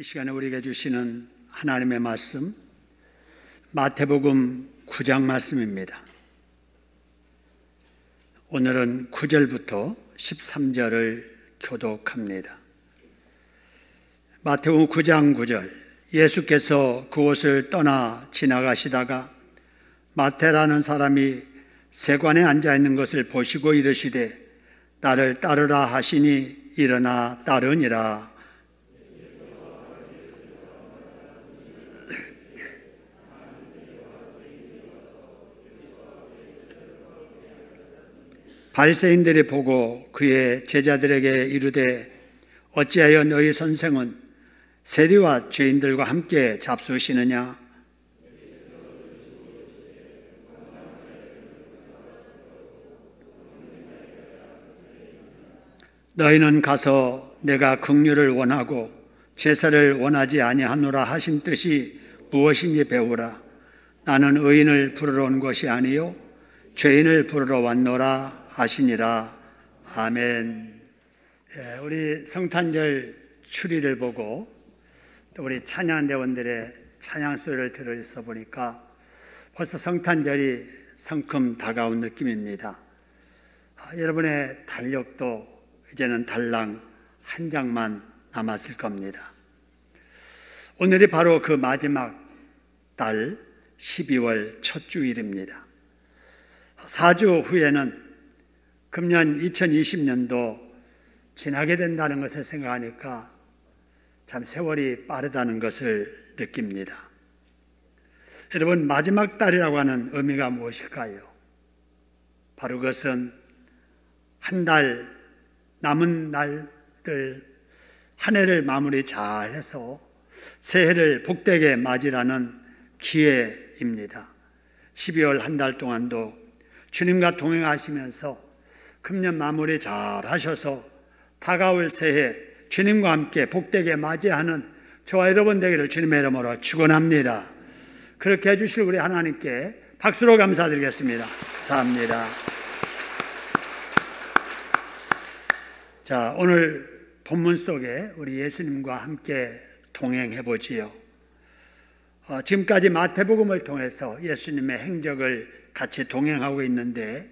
이 시간에 우리에게 주시는 하나님의 말씀, 마태복음 9장 말씀입니다. 오늘은 9절부터 13절을 교독합니다. 마태복음 9장 9절, 예수께서 그곳을 떠나 지나가시다가 마태라는 사람이 세관에 앉아있는 것을 보시고 이르시되 나를 따르라 하시니 일어나 따르니라. 바리새인들이 보고 그의 제자들에게 이르되 어찌하여 너희 선생은 세리와 죄인들과 함께 잡수시느냐? 너희는 가서 내가 긍휼을 원하고 제사를 원하지 아니하노라 하신 뜻이 무엇인지 배우라. 나는 의인을 부르러 온 것이 아니요 죄인을 부르러 왔노라 하시니라. 아멘. 우리 성탄절 추리를 보고 또 우리 찬양대원들의 찬양소리를 들어서 보니까 벌써 성탄절이 성큼 다가온 느낌입니다. 여러분의 달력도 이제는 달랑 한 장만 남았을 겁니다. 오늘이 바로 그 마지막 달 12월 첫 주일입니다. 4주 후에는 금년 2020년도 지나게 된다는 것을 생각하니까 참 세월이 빠르다는 것을 느낍니다. 여러분, 마지막 달이라고 하는 의미가 무엇일까요? 바로 그것은 한 달 남은 날들 한 해를 마무리 잘 해서 새해를 복되게 맞이라는 기회입니다. 12월 한 달 동안도 주님과 동행하시면서 금년 마무리 잘 하셔서 다가올 새해 주님과 함께 복되게 맞이하는 저와 여러분 되기를 주님의 이름으로 축원합니다. 그렇게 해주실 우리 하나님께 박수로 감사드리겠습니다. 감사합니다. 자, 오늘 본문 속에 우리 예수님과 함께 동행해 보지요. 지금까지 마태복음을 통해서 예수님의 행적을 같이 동행하고 있는데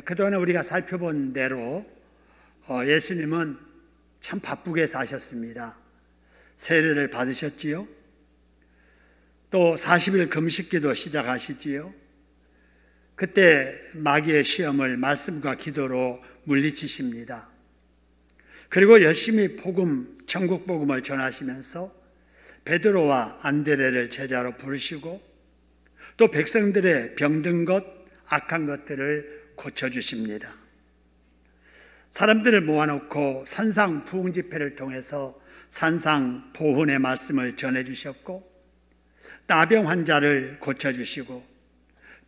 그동안 우리가 살펴본 대로 예수님은 참 바쁘게 사셨습니다. 세례를 받으셨지요. 또 40일 금식기도 시작하시지요. 그때 마귀의 시험을 말씀과 기도로 물리치십니다. 그리고 열심히 천국 복음을 전하시면서 베드로와 안드레를 제자로 부르시고 또 백성들의 병든 것, 악한 것들을 고쳐주십니다. 사람들을 모아놓고 산상 부흥 집회를 통해서 산상 보훈의 말씀을 전해주셨고 나병 환자를 고쳐주시고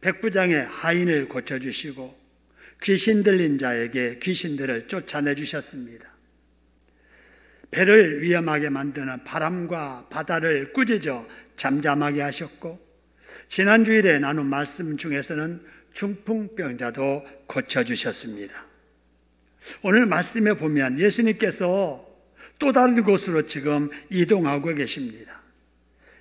백부장의 하인을 고쳐주시고 귀신 들린 자에게 귀신들을 쫓아내주셨습니다. 배를 위험하게 만드는 바람과 바다를 꾸짖어 잠잠하게 하셨고 지난 주일에 나눈 말씀 중에서는 중풍병자도 고쳐주셨습니다. 오늘 말씀에 보면 예수님께서 또 다른 곳으로 지금 이동하고 계십니다.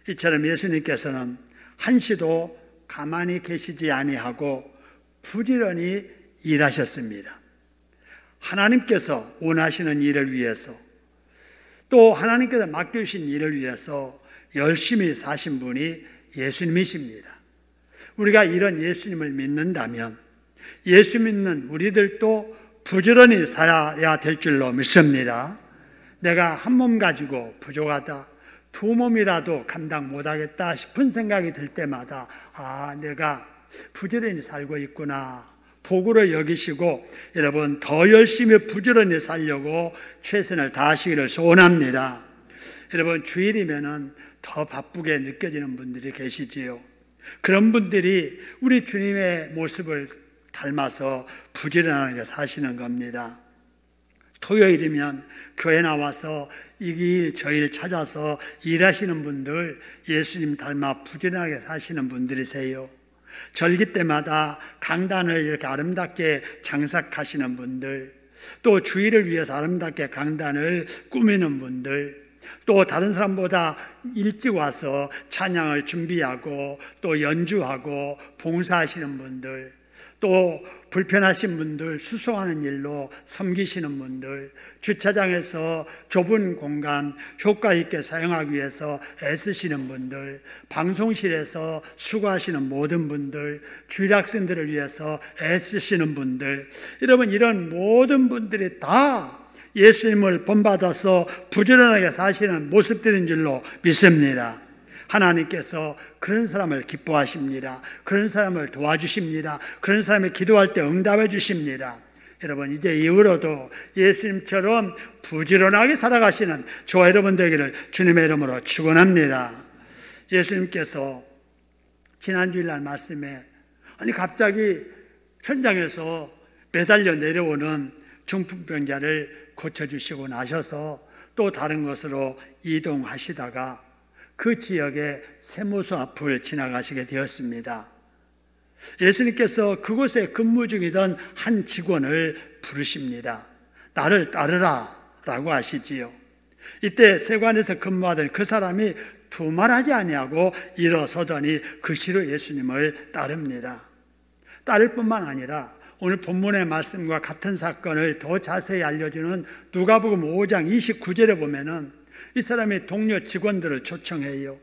이처럼 예수님께서는 한시도 가만히 계시지 아니하고 부지런히 일하셨습니다. 하나님께서 원하시는 일을 위해서 또 하나님께서 맡겨주신 일을 위해서 열심히 사신 분이 예수님이십니다. 우리가 이런 예수님을 믿는다면 예수 믿는 우리들도 부지런히 살아야 될 줄로 믿습니다. 내가 한 몸 가지고 부족하다, 두 몸이라도 감당 못하겠다 싶은 생각이 들 때마다 내가 부지런히 살고 있구나 복으로 여기시고 여러분 더 열심히 부지런히 살려고 최선을 다하시기를 소원합니다. 여러분 주일이면은 더 바쁘게 느껴지는 분들이 계시지요. 그런 분들이 우리 주님의 모습을 닮아서 부지런하게 사시는 겁니다. 토요일이면 교회 나와서 이 일 저 일 찾아서 일하시는 분들 예수님 닮아 부지런하게 사시는 분들이세요. 절기 때마다 강단을 이렇게 아름답게 장삭하시는 분들, 또 주일을 위해서 아름답게 강단을 꾸미는 분들, 또 다른 사람보다 일찍 와서 찬양을 준비하고 또 연주하고 봉사하시는 분들, 또 불편하신 분들 수송하는 일로 섬기시는 분들, 주차장에서 좁은 공간 효과 있게 사용하기 위해서 애쓰시는 분들, 방송실에서 수고하시는 모든 분들, 주일학생들을 위해서 애쓰시는 분들, 여러분 이런 모든 분들이 다 예수님을 본받아서 부지런하게 사시는 모습들인 줄로 믿습니다. 하나님께서 그런 사람을 기뻐하십니다. 그런 사람을 도와주십니다. 그런 사람이 기도할 때 응답해 주십니다. 여러분 이제 이후로도 예수님처럼 부지런하게 살아가시는 저와 여러분 되기를 주님의 이름으로 축원합니다. 예수님께서 지난 주일날 말씀에 갑자기 천장에서 매달려 내려오는 중풍병자를 고쳐주시고 나셔서 또 다른 곳으로 이동하시다가 그 지역의 세무서 앞을 지나가시게 되었습니다. 예수님께서 그곳에 근무 중이던 한 직원을 부르십니다. 나를 따르라 라고 하시지요. 이때 세관에서 근무하던 그 사람이 두말하지 아니하고 일어서더니 그 시로 예수님을 따릅니다. 따를 뿐만 아니라 오늘 본문의 말씀과 같은 사건을 더 자세히 알려주는 누가복음 5장 29절에 보면은 이 사람이 동료 직원들을 초청해요.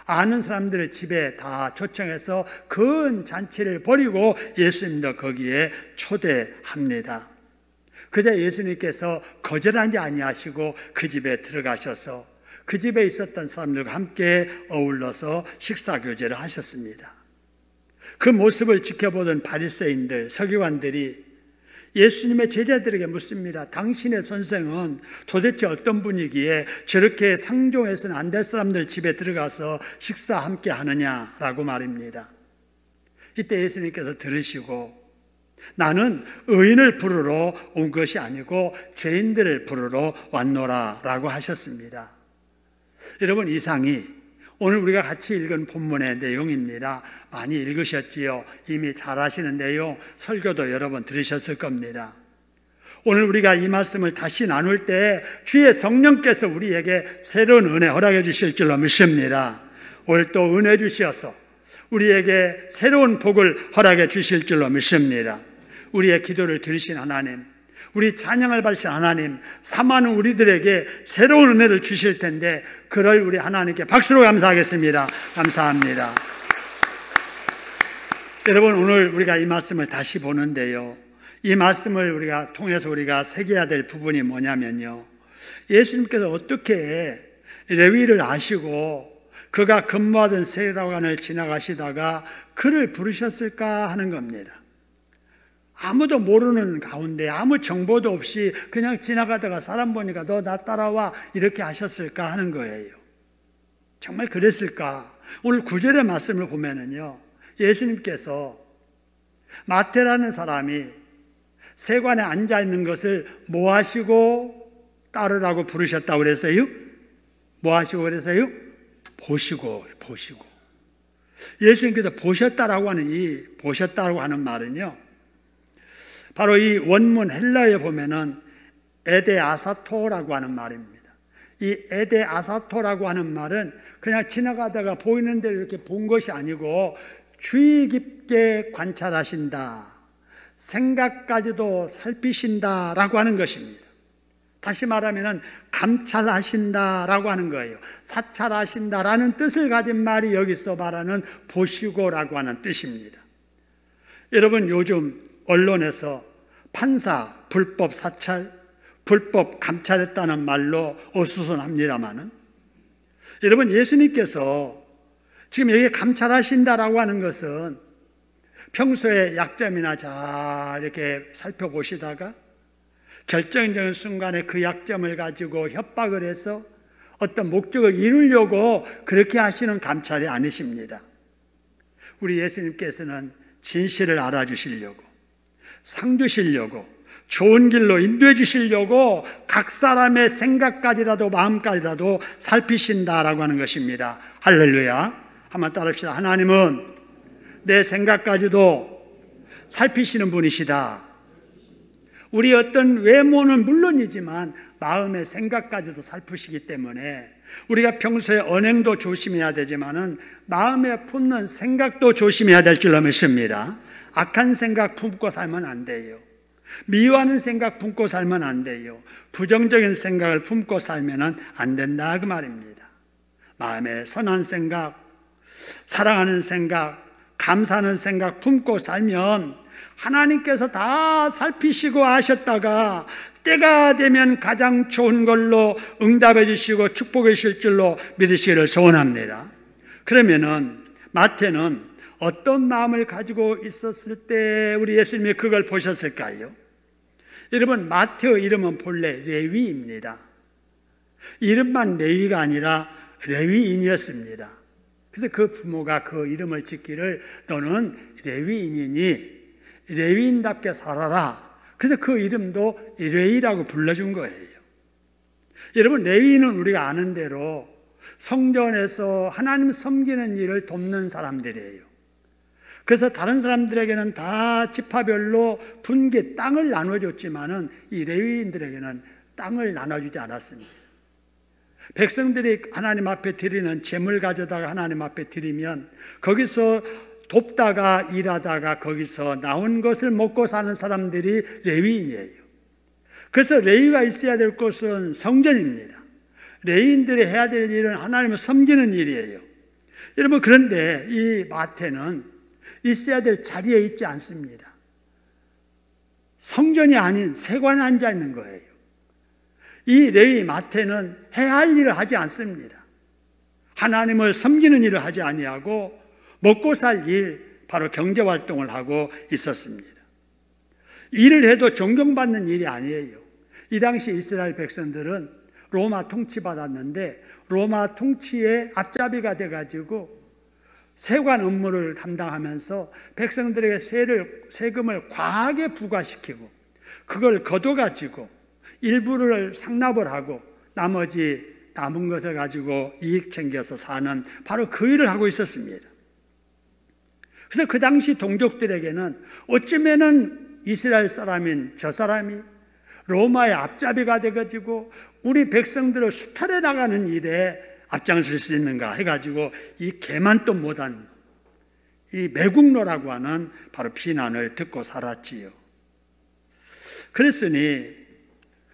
아는 사람들의 집에 다 초청해서 큰 잔치를 벌이고 예수님도 거기에 초대합니다. 그자 예수님께서 거절하지 아니하시고 그 집에 들어가셔서 그 집에 있었던 사람들과 함께 어울러서 식사교제를 하셨습니다. 그 모습을 지켜보던 바리새인들, 서기관들이 예수님의 제자들에게 묻습니다. 당신의 선생은 도대체 어떤 분이기에 저렇게 상종해서는 안 될 사람들 집에 들어가서 식사 함께 하느냐라고 말입니다. 이때 예수님께서 들으시고 나는 의인을 부르러 온 것이 아니고 죄인들을 부르러 왔노라라고 하셨습니다. 여러분 이상이 오늘 우리가 같이 읽은 본문의 내용입니다. 많이 읽으셨지요? 이미 잘 아시는 내용, 설교도 여러 번 들으셨을 겁니다. 오늘 우리가 이 말씀을 다시 나눌 때 주의 성령께서 우리에게 새로운 은혜 허락해 주실 줄로 믿습니다. 오늘 또 은혜 주셔서 우리에게 새로운 복을 허락해 주실 줄로 믿습니다. 우리의 기도를 들으신 하나님, 우리 찬양을 받으신 하나님, 사모하는 우리들에게 새로운 은혜를 주실 텐데 그럴 우리 하나님께 박수로 감사하겠습니다. 감사합니다. 여러분 오늘 우리가 이 말씀을 다시 보는데요, 이 말씀을 우리가 통해서 우리가 새겨야 될 부분이 뭐냐면요, 예수님께서 어떻게 레위를 아시고 그가 근무하던 세다관을 지나가시다가 그를 부르셨을까 하는 겁니다. 아무도 모르는 가운데 아무 정보도 없이 그냥 지나가다가 사람 보니까 너 나 따라와 이렇게 하셨을까 하는 거예요. 정말 그랬을까? 오늘 9절의 말씀을 보면은요, 예수님께서 마태라는 사람이 세관에 앉아 있는 것을 뭐 하시고 따르라고 부르셨다고 그랬어요? 뭐 하시고 그랬어요? 보시고. 예수님께서 보셨다라고 하는 말은요, 바로 이 원문 헬라어에 보면은 에데아사토라고 하는 말입니다. 이 에데아사토라고 하는 말은 그냥 지나가다가 보이는 대로 이렇게 본 것이 아니고 주의 깊게 관찰하신다, 생각까지도 살피신다라고 하는 것입니다. 다시 말하면 감찰하신다라고 하는 거예요. 사찰하신다라는 뜻을 가진 말이 여기서 말하는 보시고라고 하는 뜻입니다. 여러분 요즘 언론에서 판사 불법 사찰, 불법 감찰했다는 말로 어수선합니다마는 여러분 예수님께서 지금 여기 감찰하신다라고 하는 것은 평소에 약점이나 잘 이렇게 살펴보시다가 결정적인 순간에 그 약점을 가지고 협박을 해서 어떤 목적을 이루려고 그렇게 하시는 감찰이 아니십니다. 우리 예수님께서는 진실을 알아주시려고, 상 주시려고, 좋은 길로 인도해 주시려고 각 사람의 생각까지라도 마음까지라도 살피신다라고 하는 것입니다. 할렐루야. 한번 따라합시다. 하나님은 내 생각까지도 살피시는 분이시다. 우리 어떤 외모는 물론이지만 마음의 생각까지도 살피시기 때문에 우리가 평소에 언행도 조심해야 되지만은 마음에 품는 생각도 조심해야 될 줄로 믿습니다. 악한 생각 품고 살면 안 돼요. 미워하는 생각 품고 살면 안 돼요. 부정적인 생각을 품고 살면 안 된다 그 말입니다. 마음에 선한 생각, 사랑하는 생각, 감사하는 생각 품고 살면 하나님께서 다 살피시고 아셨다가 때가 되면 가장 좋은 걸로 응답해 주시고 축복해 주실 줄로 믿으시기를 소원합니다. 그러면은 마태는 어떤 마음을 가지고 있었을 때 우리 예수님이 그걸 보셨을까요? 여러분, 마태의 이름은 본래 레위입니다. 이름만 레위가 아니라 레위인이었습니다. 그래서 그 부모가 그 이름을 짓기를 너는 레위인이니 레위인답게 살아라. 그래서 그 이름도 레위라고 불러준 거예요. 여러분, 레위인은 우리가 아는 대로 성전에서 하나님 섬기는 일을 돕는 사람들이에요. 그래서 다른 사람들에게는 다 지파별로 분개 땅을 나눠줬지만은 이 레위인들에게는 땅을 나눠주지 않았습니다. 백성들이 하나님 앞에 드리는 제물 가져다가 하나님 앞에 드리면 거기서 돕다가 일하다가 거기서 나온 것을 먹고 사는 사람들이 레위인이에요. 그래서 레위가 있어야 될 곳은 성전입니다. 레위인들이 해야 될 일은 하나님을 섬기는 일이에요. 여러분, 그런데 이 마태는 있어야 될 자리에 있지 않습니다. 성전이 아닌 세관에 앉아 있는 거예요. 이 레위 마태는 해야 할 일을 하지 않습니다. 하나님을 섬기는 일을 하지 아니하고 먹고 살 일, 바로 경제활동을 하고 있었습니다. 일을 해도 존경받는 일이 아니에요. 이 당시 이스라엘 백성들은 로마 통치받았는데 로마 통치의 앞잡이가 돼가지고 세관 업무를 담당하면서 백성들에게 세금을 과하게 부과시키고 그걸 걷어가지고 일부를 상납을 하고 나머지 남은 것을 가지고 이익 챙겨서 사는 바로 그 일을 하고 있었습니다. 그래서 그 당시 동족들에게는 어쩌면은 이스라엘 사람인 저 사람이 로마의 앞잡이가 돼가지고 우리 백성들을 수탈해 나가는 일에 앞장설 수 있는가 해가지고 이 개만도 못한 이 매국노라고 하는 바로 비난을 듣고 살았지요. 그랬으니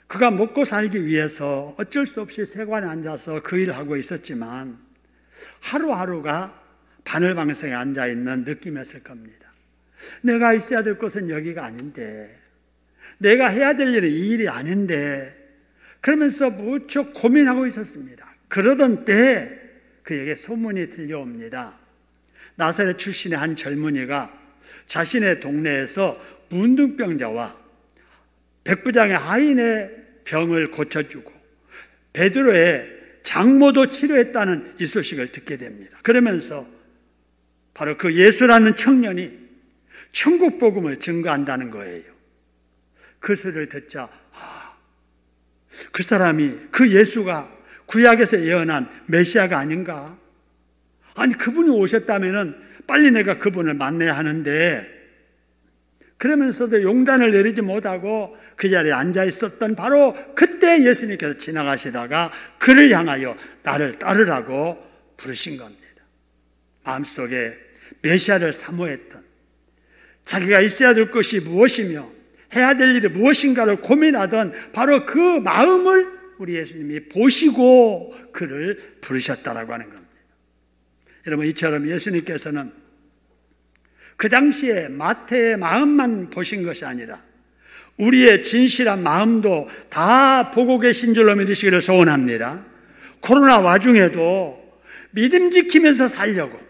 그가 먹고 살기 위해서 어쩔 수 없이 세관에 앉아서 그 일을 하고 있었지만 하루하루가 바늘방석에 앉아있는 느낌이었을 겁니다. 내가 있어야 될 곳은 여기가 아닌데, 내가 해야 될 일은 이 일이 아닌데, 그러면서 무척 고민하고 있었습니다. 그러던 때 그에게 소문이 들려옵니다. 나사렛 출신의 한 젊은이가 자신의 동네에서 문둥병자와 백부장의 하인의 병을 고쳐주고 베드로의 장모도 치료했다는 이 소식을 듣게 됩니다. 그러면서 바로 그 예수라는 청년이 천국 복음을 증거한다는 거예요. 그 소리를 듣자 그 사람이, 그 예수가 구약에서 예언한 메시아가 아닌가? 아니, 그분이 오셨다면은 빨리 내가 그분을 만나야 하는데, 그러면서도 용단을 내리지 못하고 그 자리에 앉아 있었던 바로 그때 예수님께서 지나가시다가 그를 향하여 나를 따르라고 부르신 겁니다. 마음속에 메시아를 사모했던, 자기가 있어야 될 것이 무엇이며 해야 될 일이 무엇인가를 고민하던 바로 그 마음을 우리 예수님이 보시고 그를 부르셨다라고 하는 겁니다. 여러분, 이처럼 예수님께서는 그 당시에 마태의 마음만 보신 것이 아니라 우리의 진실한 마음도 다 보고 계신 줄로 믿으시기를 소원합니다. 코로나 와중에도 믿음 지키면서 살려고,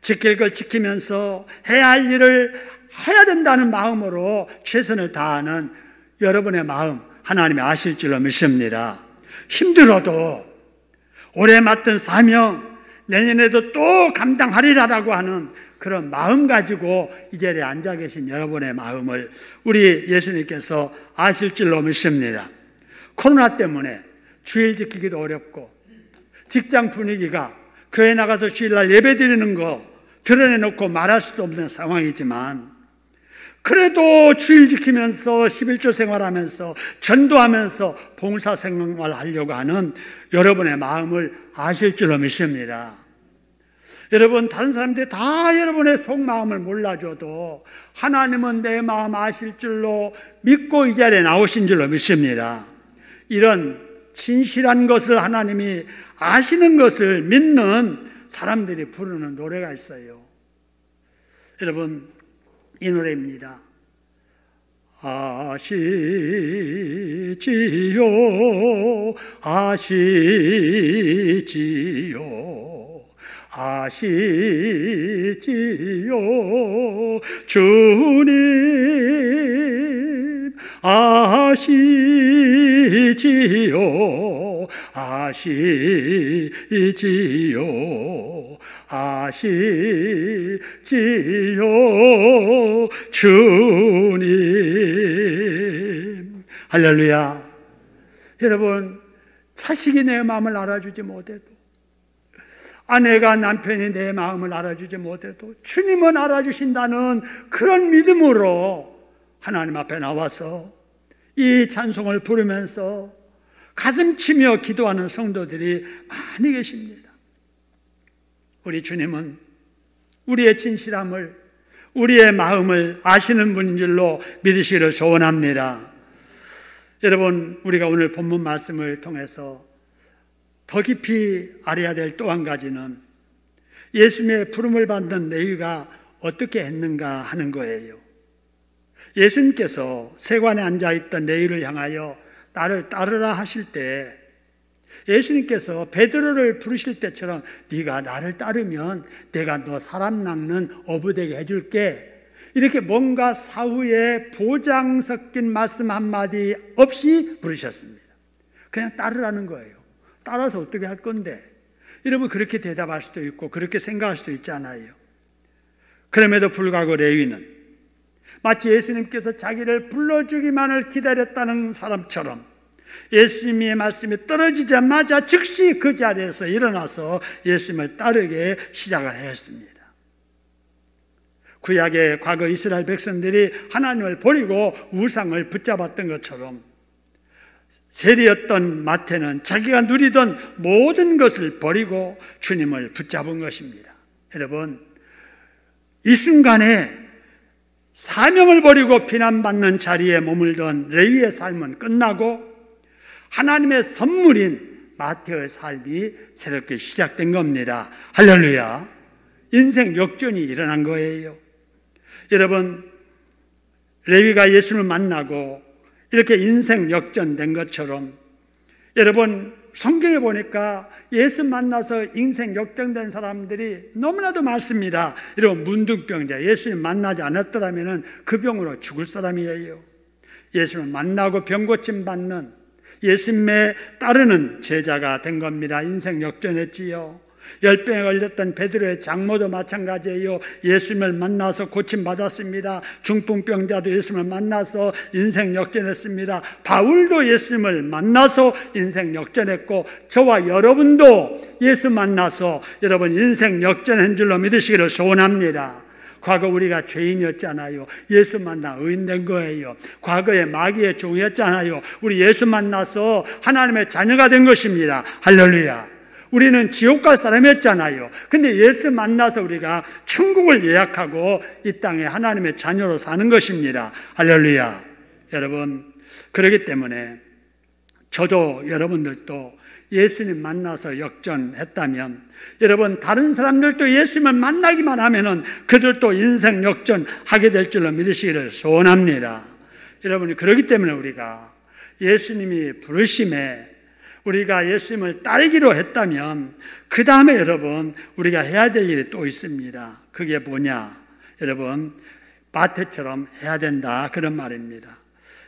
지킬 걸 지키면서 해야 할 일을 해야 된다는 마음으로 최선을 다하는 여러분의 마음 하나님이 아실 줄로 믿습니다. 힘들어도 올해 맡은 사명 내년에도 또 감당하리라라고 하는 그런 마음 가지고 이 자리에 앉아 계신 여러분의 마음을 우리 예수님께서 아실 줄로 믿습니다. 코로나 때문에 주일 지키기도 어렵고 직장 분위기가 교회 나가서 주일날 예배 드리는 거 드러내놓고 말할 수도 없는 상황이지만 그래도 주일 지키면서 11조 생활하면서 전도하면서 봉사 생활하려고 하는 여러분의 마음을 아실 줄로 믿습니다. 여러분, 다른 사람들이 다 여러분의 속마음을 몰라줘도 하나님은 내 마음 아실 줄로 믿고 이 자리에 나오신 줄로 믿습니다. 이런 진실한 것을 하나님이 아시는 것을 믿는 사람들이 부르는 노래가 있어요. 여러분, 이 노래입니다. 아시지요, 아시지요, 아시지요, 주님 아시지요, 아시지요, 아시지요, 주님. 할렐루야. 여러분, 자식이 내 마음을 알아주지 못해도, 아내가 남편이 내 마음을 알아주지 못해도 주님은 알아주신다는 그런 믿음으로 하나님 앞에 나와서 이 찬송을 부르면서 가슴 치며 기도하는 성도들이 많이 계십니다. 우리 주님은 우리의 진실함을, 우리의 마음을 아시는 분인 줄로 믿으시기를 소원합니다. 여러분, 우리가 오늘 본문 말씀을 통해서 더 깊이 알아야 될 또 한 가지는 예수님의 부름을 받는 레위가 어떻게 했는가 하는 거예요. 예수님께서 세관에 앉아있던 레위를 향하여 나를 따르라 하실 때 예수님께서 베드로를 부르실 때처럼 네가 나를 따르면 내가 너 사람 낚는 어부되게 해줄게, 이렇게 뭔가 사후에 보장 섞인 말씀 한마디 없이 부르셨습니다. 그냥 따르라는 거예요. 따라서 어떻게 할 건데? 여러분, 그렇게 대답할 수도 있고 그렇게 생각할 수도 있잖아요. 그럼에도 불구하고 레위는 마치 예수님께서 자기를 불러주기만을 기다렸다는 사람처럼 예수님의 말씀이 떨어지자마자 즉시 그 자리에서 일어나서 예수님을 따르게 시작을 했습니다. 구약의 과거 이스라엘 백성들이 하나님을 버리고 우상을 붙잡았던 것처럼 세리였던 마태는 자기가 누리던 모든 것을 버리고 주님을 붙잡은 것입니다. 여러분, 이 순간에 사명을 버리고 비난받는 자리에 머물던 레위의 삶은 끝나고 하나님의 선물인 마태의 삶이 새롭게 시작된 겁니다. 할렐루야. 인생 역전이 일어난 거예요. 여러분, 레위가 예수를 만나고 이렇게 인생 역전된 것처럼 여러분, 성경에 보니까 예수 만나서 인생 역전된 사람들이 너무나도 많습니다. 이런 문둥병자, 예수님 만나지 않았더라면 그 병으로 죽을 사람이에요. 예수를 만나고 병 고침 받는, 예수님에 따르는 제자가 된 겁니다. 인생 역전했지요. 열병에 걸렸던 베드로의 장모도 마찬가지예요. 예수님을 만나서 고침받았습니다. 중풍병자도 예수님을 만나서 인생 역전했습니다. 바울도 예수님을 만나서 인생 역전했고 저와 여러분도 예수 만나서 여러분 인생 역전한 줄로 믿으시기를 소원합니다. 과거 우리가 죄인이었잖아요. 예수 만나 의인 된 거예요. 과거에 마귀의 종이었잖아요. 우리 예수 만나서 하나님의 자녀가 된 것입니다. 할렐루야. 우리는 지옥 갈 사람이었잖아요. 근데 예수 만나서 우리가 천국을 예약하고 이 땅에 하나님의 자녀로 사는 것입니다. 할렐루야. 여러분, 그렇기 때문에 저도 여러분들도 예수님 만나서 역전했다면 여러분, 다른 사람들도 예수님을 만나기만 하면은 그들도 인생 역전하게 될 줄로 믿으시기를 소원합니다. 여러분, 그렇기 때문에 우리가 예수님이 부르심에 우리가 예수님을 따르기로 했다면 그 다음에 여러분 우리가 해야 될 일이 또 있습니다. 그게 뭐냐? 여러분, 마태처럼 해야 된다, 그런 말입니다.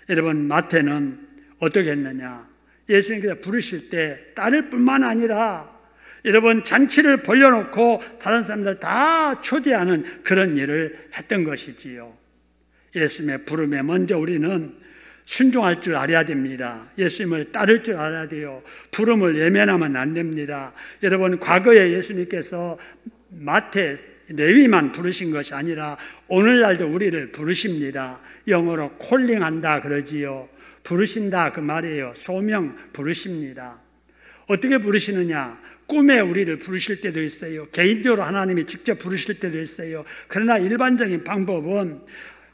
여러분, 마태는 어떻게 했느냐? 예수님께서 부르실 때 따를 뿐만 아니라 여러분 잔치를 벌려놓고 다른 사람들 다 초대하는 그런 일을 했던 것이지요. 예수님의 부름에 먼저 우리는 순종할 줄 알아야 됩니다. 예수님을 따를 줄 알아야 돼요. 부름을 예면하면 안 됩니다. 여러분, 과거에 예수님께서 마태 레위만 부르신 것이 아니라 오늘날도 우리를 부르십니다. 영어로 콜링한다 그러지요. 부르신다 그 말이에요. 소명 부르십니다. 어떻게 부르시느냐? 꿈에 우리를 부르실 때도 있어요. 개인적으로 하나님이 직접 부르실 때도 있어요. 그러나 일반적인 방법은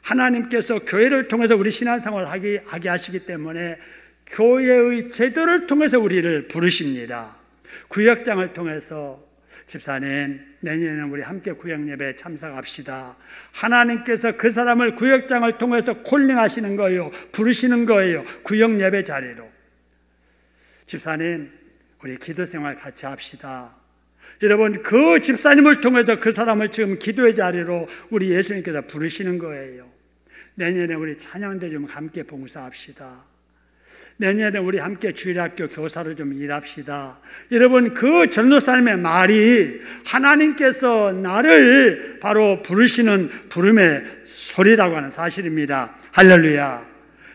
하나님께서 교회를 통해서 우리 신앙생활을 하게 하시기 때문에 교회의 제도를 통해서 우리를 부르십니다. 구역장을 통해서 집사님, 내년에는 우리 함께 구역예배에 참석합시다. 하나님께서 그 사람을 구역장을 통해서 콜링하시는 거예요. 부르시는 거예요. 구역예배 자리로. 집사님, 우리 기도생활 같이 합시다. 여러분, 그 집사님을 통해서 그 사람을 지금 기도의 자리로 우리 예수님께서 부르시는 거예요. 내년에 우리 찬양대 좀 함께 봉사합시다. 내년에 우리 함께 주일학교 교사로 좀 일합시다. 여러분, 그 전도사님의 말이 하나님께서 나를 바로 부르시는 부름의 소리라고 하는 사실입니다. 할렐루야.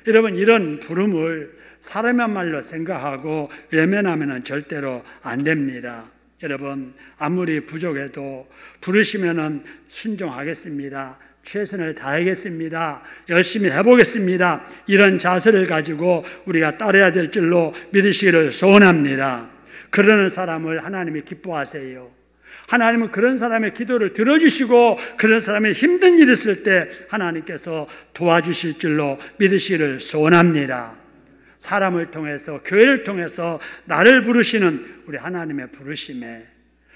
여러분, 이런 부름을 사람의 말로 생각하고 외면하면 절대로 안 됩니다. 여러분, 아무리 부족해도 부르시면 순종하겠습니다. 최선을 다하겠습니다. 열심히 해보겠습니다. 이런 자세를 가지고 우리가 따라야 될 줄로 믿으시기를 소원합니다. 그러는 사람을 하나님이 기뻐하세요. 하나님은 그런 사람의 기도를 들어주시고 그런 사람의 힘든 일이 있을 때 하나님께서 도와주실 줄로 믿으시기를 소원합니다. 사람을 통해서, 교회를 통해서 나를 부르시는 우리 하나님의 부르심에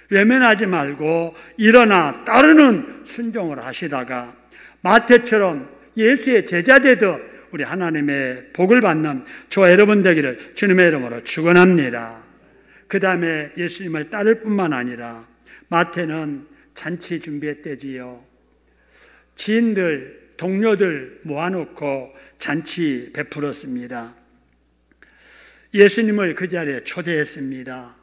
외면하지 말고 일어나 따르는 순종을 하시다가 마태처럼 예수의 제자 되듯 우리 하나님의 복을 받는 저와 여러분 되기를 주님의 이름으로 축원합니다. 그 다음에 예수님을 따를 뿐만 아니라 마태는 잔치 준비했대지요. 지인들, 동료들 모아놓고 잔치 베풀었습니다. 예수님을 그 자리에 초대했습니다.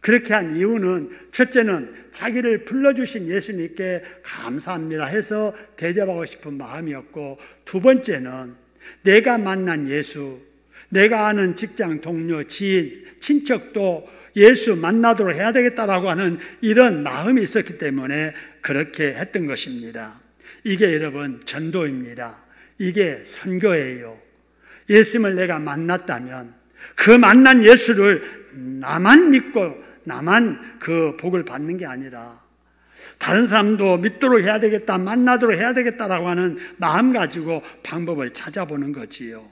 그렇게 한 이유는 첫째는 자기를 불러주신 예수님께 감사합니다 해서 대접하고 싶은 마음이었고, 두 번째는 내가 만난 예수, 내가 아는 직장 동료, 지인, 친척도 예수 만나도록 해야 되겠다라고 하는 이런 마음이 있었기 때문에 그렇게 했던 것입니다. 이게 여러분 전도입니다. 이게 선교예요. 예수님을 내가 만났다면 그 만난 예수를 나만 믿고 나만 그 복을 받는 게 아니라 다른 사람도 믿도록 해야 되겠다, 만나도록 해야 되겠다라고 하는 마음 가지고 방법을 찾아보는 거지요.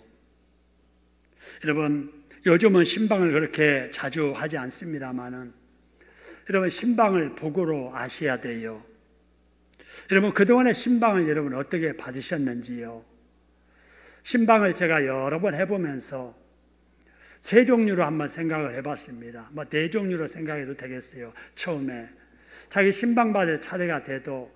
여러분, 요즘은 신방을 그렇게 자주 하지 않습니다만은 여러분, 신방을 복으로 아셔야 돼요. 여러분, 그동안의 신방을 여러분 어떻게 받으셨는지요? 신방을 제가 여러 번 해보면서 세 종류로 한번 생각을 해봤습니다. 뭐 네 종류로 생각해도 되겠어요. 처음에 자기 신방 받을 차례가 돼도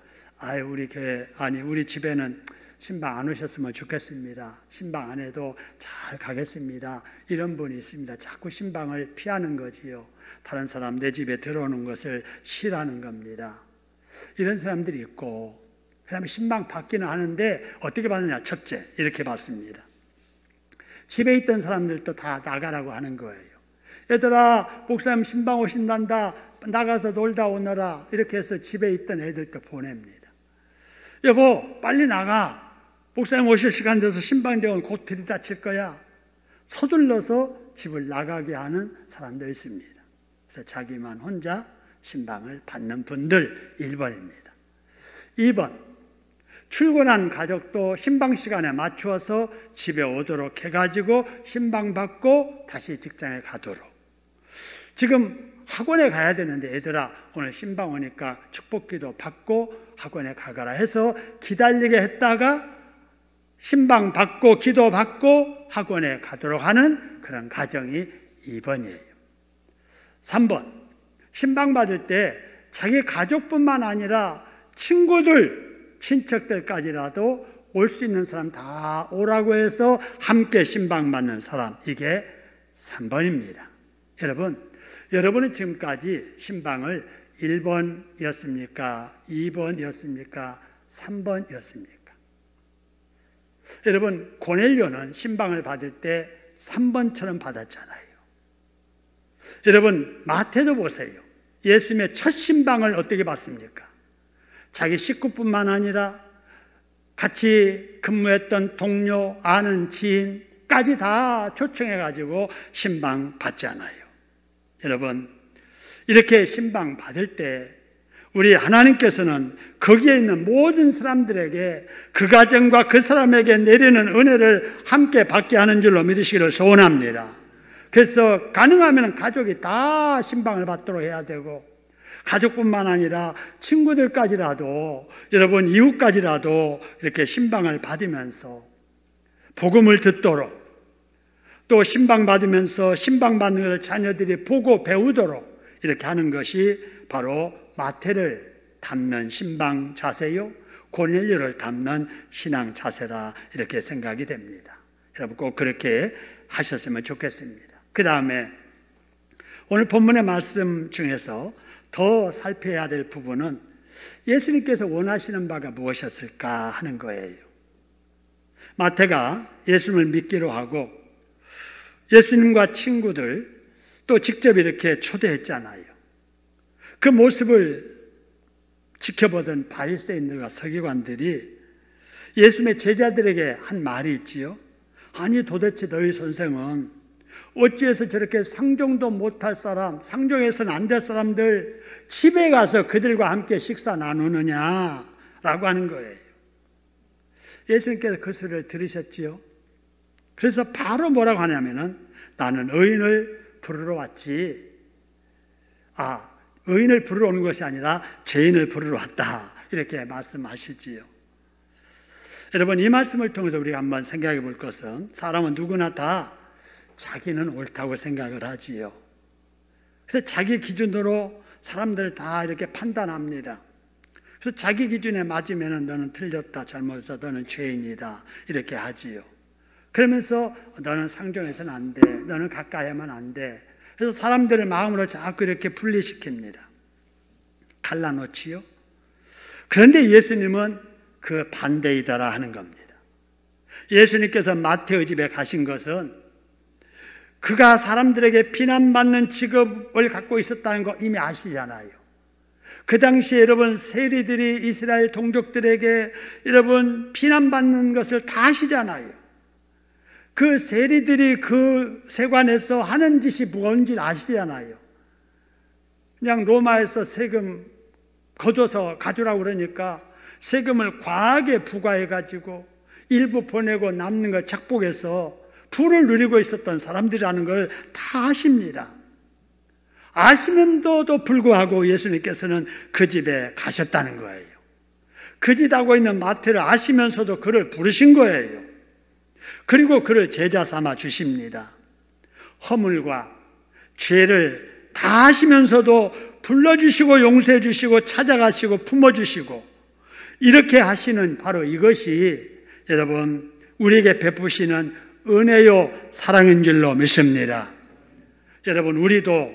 우리 교회, 우리 집에는 신방 안 오셨으면 좋겠습니다. 신방 안 해도 잘 가겠습니다. 이런 분이 있습니다. 자꾸 신방을 피하는 거지요. 다른 사람 내 집에 들어오는 것을 싫어하는 겁니다. 이런 사람들이 있고, 그 다음에 신방 받기는 하는데 어떻게 받느냐? 첫째, 이렇게 받습니다. 집에 있던 사람들도 다 나가라고 하는 거예요. 얘들아, 목사님 신방 오신단다. 나가서 놀다 오너라. 이렇게 해서 집에 있던 애들도 보냅니다. 여보, 빨리 나가. 목사님 오실 시간 돼서 신방 되면 곧 들이닥칠 거야. 서둘러서 집을 나가게 하는 사람도 있습니다. 그래서 자기만 혼자 신방을 받는 분들 1번입니다. 2번, 출근한 가족도 신방 시간에 맞추어서 집에 오도록 해가지고 신방 받고 다시 직장에 가도록. 지금 학원에 가야 되는데 얘들아, 오늘 신방 오니까 축복기도 받고 학원에 가거라 해서 기다리게 했다가 신방 받고 기도 받고 학원에 가도록 하는 그런 가정이 2번이에요. 3번, 신방 받을 때 자기 가족뿐만 아니라 친구들, 친척들까지라도 올 수 있는 사람 다 오라고 해서 함께 신방 받는 사람, 이게 3번입니다. 여러분은 지금까지 신방을 1번이었습니까? 2번이었습니까? 3번이었습니까? 여러분, 고넬료는 신방을 받을 때 3번처럼 받았잖아요. 여러분, 마태도 보세요. 예수님의 첫 신방을 어떻게 받습니까? 자기 식구뿐만 아니라 같이 근무했던 동료, 아는 지인까지 다 초청해가지고 신방 받잖아요. 여러분, 이렇게 신방 받을 때 우리 하나님께서는 거기에 있는 모든 사람들에게 그 가정과 그 사람에게 내리는 은혜를 함께 받게 하는 줄로 믿으시기를 소원합니다. 그래서 가능하면 가족이 다 신방을 받도록 해야 되고, 가족뿐만 아니라 친구들까지라도, 여러분 이웃까지라도 이렇게 신방을 받으면서 복음을 듣도록, 또 신방 받으면서 신방 받는 것을 자녀들이 보고 배우도록 이렇게 하는 것이 바로 마태를 닮는 신방 자세요, 고넬료를 닮는 신앙 자세다, 이렇게 생각이 됩니다. 여러분 꼭 그렇게 하셨으면 좋겠습니다. 그 다음에 오늘 본문의 말씀 중에서 더 살펴야 될 부분은 예수님께서 원하시는 바가 무엇이었을까 하는 거예요. 마태가 예수님을 믿기로 하고 예수님과 친구들 또 직접 이렇게 초대했잖아요. 그 모습을 지켜보던 바리새인들과 서기관들이 예수님의 제자들에게 한 말이 있지요. 아니 도대체 너희 선생은 어찌해서 저렇게 상종도 못할 사람, 상종해서는 안 될 사람들 집에 가서 그들과 함께 식사 나누느냐라고 하는 거예요. 예수님께서 그 소리를 들으셨지요. 그래서 바로 뭐라고 하냐면은 나는 의인을 부르러 왔지, 의인을 부르러 오는 것이 아니라 죄인을 부르러 왔다, 이렇게 말씀하시지요. 여러분, 이 말씀을 통해서 우리가 한번 생각해 볼 것은, 사람은 누구나 다 자기는 옳다고 생각을 하지요. 그래서 자기 기준으로 사람들 다 이렇게 판단합니다. 그래서 자기 기준에 맞으면 너는 틀렸다, 잘못했다, 너는 죄인이다, 이렇게 하지요. 그러면서 너는 상종해서는 안 돼, 너는 가까이 하면 안 돼. 그래서 사람들을 마음으로 자꾸 이렇게 분리시킵니다. 갈라놓지요. 그런데 예수님은 그 반대이다라 하는 겁니다. 예수님께서 마태의 집에 가신 것은 그가 사람들에게 비난받는 직업을 갖고 있었다는 거 이미 아시잖아요. 그 당시에 여러분 세리들이 이스라엘 동족들에게 여러분 비난받는 것을 다 아시잖아요. 그 세리들이 그 세관에서 하는 짓이 뭔지 아시잖아요. 그냥 로마에서 세금 걷어서 가져라고 그러니까 세금을 과하게 부과해가지고 일부 보내고 남는 걸 착복해서 부를 누리고 있었던 사람들이라는 걸 다 아십니다. 아시면서도 불구하고 예수님께서는 그 집에 가셨다는 거예요. 그 집 하고 있는 마태를 아시면서도 그를 부르신 거예요. 그리고 그를 제자 삼아 주십니다. 허물과 죄를 다 아시면서도 불러주시고 용서해 주시고 찾아가시고 품어주시고 이렇게 하시는 바로 이것이 여러분 우리에게 베푸시는 은혜요 사랑인 줄로 믿습니다. 여러분 우리도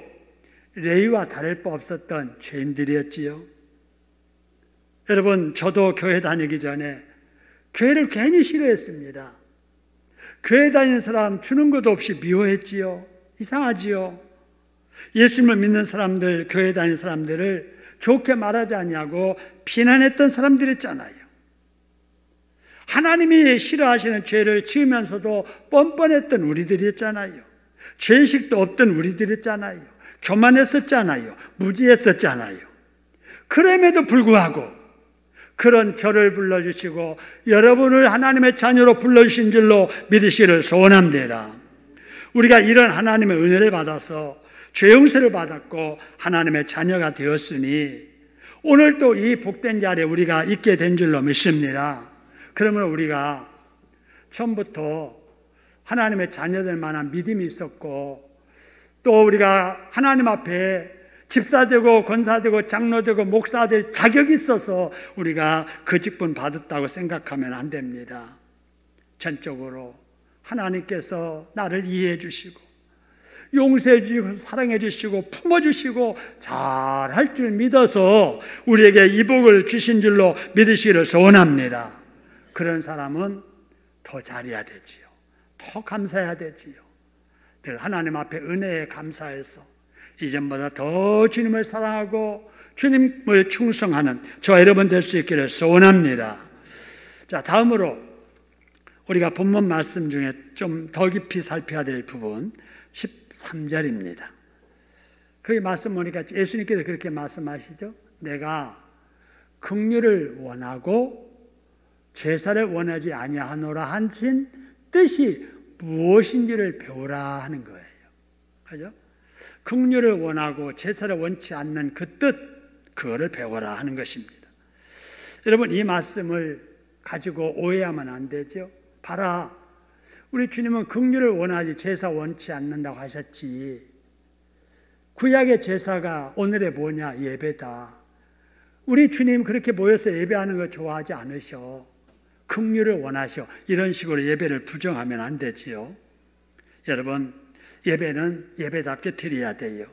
레위와 다를 바 없었던 죄인들이었지요. 여러분 저도 교회 다니기 전에 교회를 괜히 싫어했습니다. 교회 다니는 사람 주는 것도 없이 미워했지요. 이상하지요. 예수님을 믿는 사람들, 교회 다니는 사람들을 좋게 말하지 아니하고 비난했던 사람들이었잖아요. 하나님이 싫어하시는 죄를 지으면서도 뻔뻔했던 우리들이었잖아요. 죄의식도 없던 우리들이었잖아요. 교만했었잖아요. 무지했었잖아요. 그럼에도 불구하고 그런 저를 불러주시고 여러분을 하나님의 자녀로 불러주신 줄로 믿으시기를 소원합니다. 우리가 이런 하나님의 은혜를 받아서 죄 용서를 받았고 하나님의 자녀가 되었으니 오늘 또 이 복된 자리에 우리가 있게 된 줄로 믿습니다. 그러면 우리가 처음부터 하나님의 자녀들 만한 믿음이 있었고 또 우리가 하나님 앞에 집사되고 권사되고 장로되고 목사될 자격이 있어서 우리가 그 직분 받았다고 생각하면 안 됩니다. 전적으로 하나님께서 나를 이해해 주시고 용서해 주시고 사랑해 주시고 품어 주시고 잘할 줄 믿어서 우리에게 이 복을 주신 줄로 믿으시기를 소원합니다. 그런 사람은 더 잘해야 되지요. 더 감사해야 되지요. 늘 하나님 앞에 은혜에 감사해서 이전보다 더 주님을 사랑하고 주님을 충성하는 저와 여러분 될 수 있기를 소원합니다. 자, 다음으로 우리가 본문 말씀 중에 좀 더 깊이 살펴야 될 부분 13절입니다. 거기 말씀 보니까 예수님께서 그렇게 말씀하시죠. 내가 긍휼을 원하고 제사를 원하지 아니하노라 하신 뜻이 무엇인지를 배우라 하는 거예요. 그죠? 긍휼을 원하고 제사를 원치 않는 그 뜻, 그거를 배워라 하는 것입니다. 여러분, 이 말씀을 가지고 오해하면 안 되죠. 봐라, 우리 주님은 긍휼을 원하지 제사 원치 않는다고 하셨지. 구약의 제사가 오늘의 뭐냐? 예배다. 우리 주님 그렇게 모여서 예배하는 거 좋아하지 않으셔. 긍휼을 원하셔. 이런 식으로 예배를 부정하면 안 되지요. 여러분, 예배는 예배답게 드려야 돼요.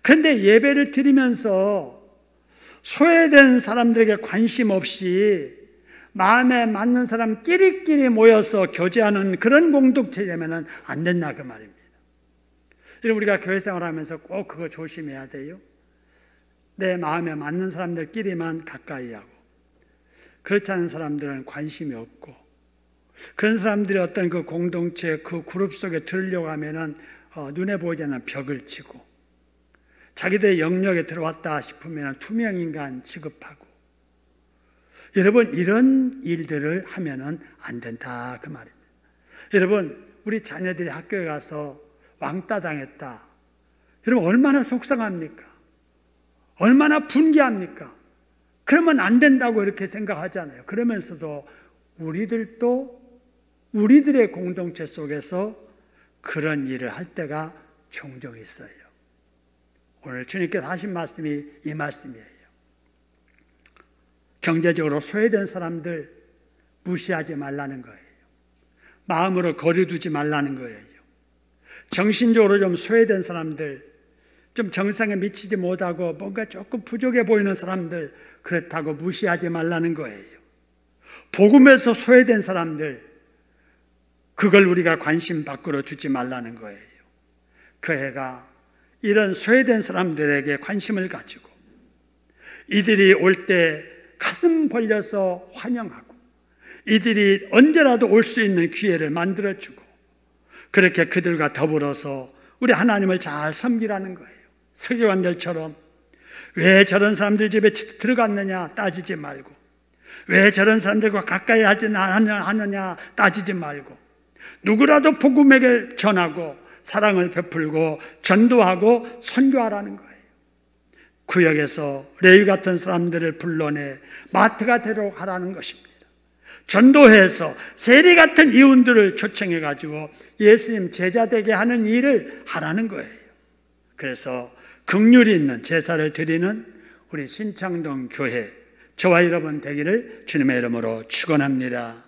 그런데 예배를 드리면서 소외된 사람들에게 관심 없이 마음에 맞는 사람 끼리끼리 모여서 교제하는 그런 공동체 되면 안 된다 그 말입니다. 여러분, 우리가 교회 생활하면서 꼭 그거 조심해야 돼요. 내 마음에 맞는 사람들끼리만 가까이 하고 그렇지 않은 사람들은 관심이 없고 그런 사람들이 어떤 그 공동체 그 그룹 속에 들으려고 하면은 눈에 보이지 않는 벽을 치고 자기들의 영역에 들어왔다 싶으면 투명인간 취급하고 여러분 이런 일들을 하면은 안 된다 그 말입니다. 여러분 우리 자녀들이 학교에 가서 왕따 당했다. 여러분 얼마나 속상합니까? 얼마나 분개합니까? 그러면 안 된다고 이렇게 생각하잖아요. 그러면서도 우리들도 우리들의 공동체 속에서 그런 일을 할 때가 종종 있어요. 오늘 주님께서 하신 말씀이 이 말씀이에요. 경제적으로 소외된 사람들 무시하지 말라는 거예요. 마음으로 거리두지 말라는 거예요. 정신적으로 좀 소외된 사람들, 좀 정상에 미치지 못하고 뭔가 조금 부족해 보이는 사람들 그렇다고 무시하지 말라는 거예요. 복음에서 소외된 사람들 그걸 우리가 관심 밖으로 두지 말라는 거예요. 교회가 이런 소외된 사람들에게 관심을 가지고 이들이 올 때 가슴 벌려서 환영하고 이들이 언제라도 올 수 있는 기회를 만들어주고 그렇게 그들과 더불어서 우리 하나님을 잘 섬기라는 거예요. 서기관들처럼 왜 저런 사람들 집에 들어갔느냐 따지지 말고 왜 저런 사람들과 가까이 하지 않느냐 따지지 말고 누구라도 복음에게 전하고 사랑을 베풀고 전도하고 선교하라는 거예요. 구역에서 레위 같은 사람들을 불러내 마트가 되도록 하라는 것입니다. 전도해서 세리 같은 이웃들을 초청해 가지고 예수님 제자 되게 하는 일을 하라는 거예요. 그래서 긍휼이 있는 제사를 드리는 우리 신창동 교회 저와 여러분 되기를 주님의 이름으로 축원합니다.